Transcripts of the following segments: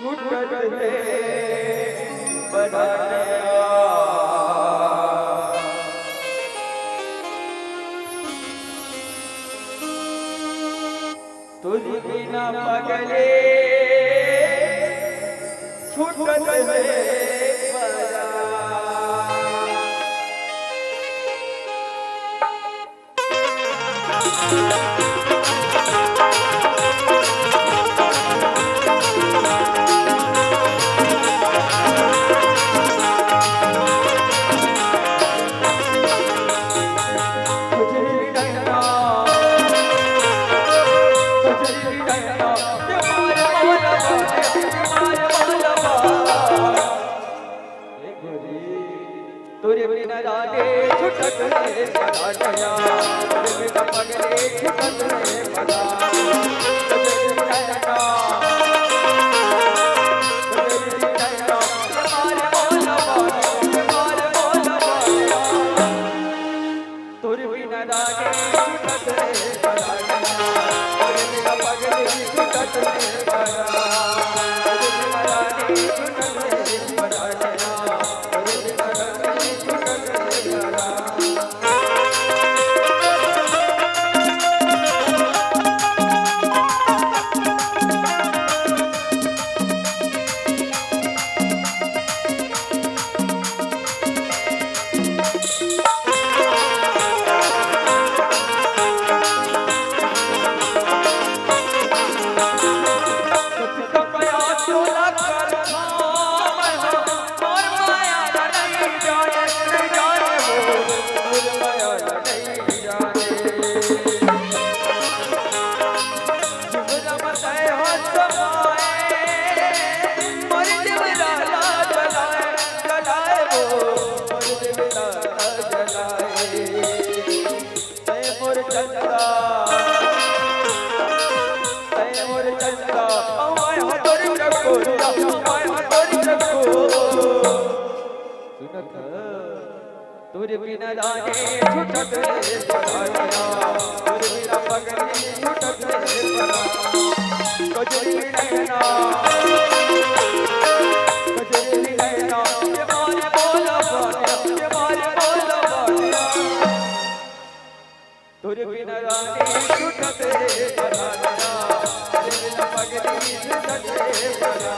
छूटत है बनाया तुझ बिना पगले छूटत है तुरे बिना राधे छुटत रे पराठया तुरे बिना पगले छुटत रे परा तुरे बिना तुरे बिना राधे छुटत रे पराठया तुरे बिना पगले छुटत रे परा तुरे बिना राधे छुटत रे पराठया तुरे बिना राधे छुटत रे पराठया तुरे बिना पगले छुटत रे परा कजरी नैना ये मारे बोला बानिया तुरे बिना राधे छुटत रे पराठया तुरे बिना पगले छुटत रे परा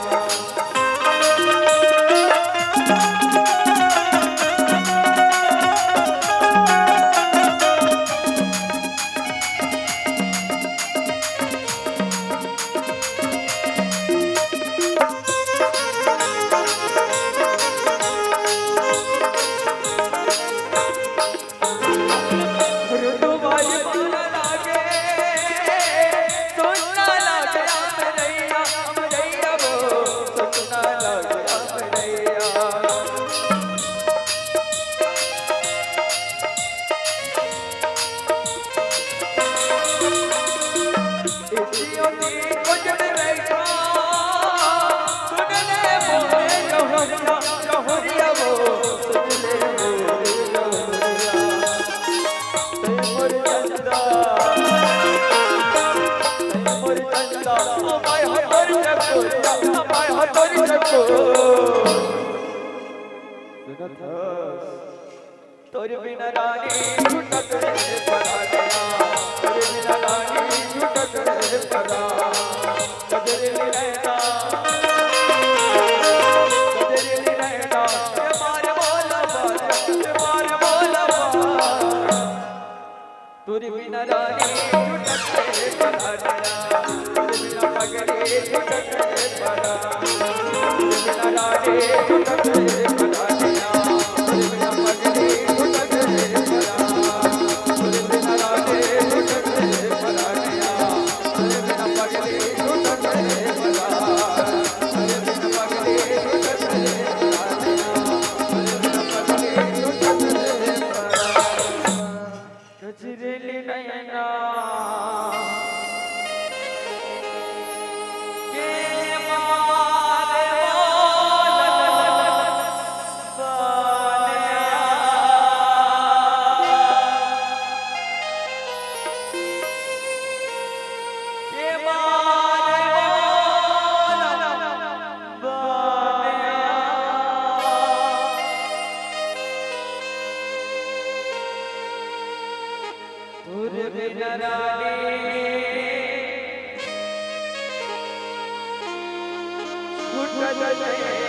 तुरे बिना रानी छुटत रे पराठया तुरे बिना रानी छुटत रे परा कजरी नैना ये मारे बोला बानिया तुरे बिना रानी छुटत रे पराठया तुरे बिना पगले छुटत रे परा तुरे बिना रानी छुटत रे पराठया तुरे बिना पगले भजने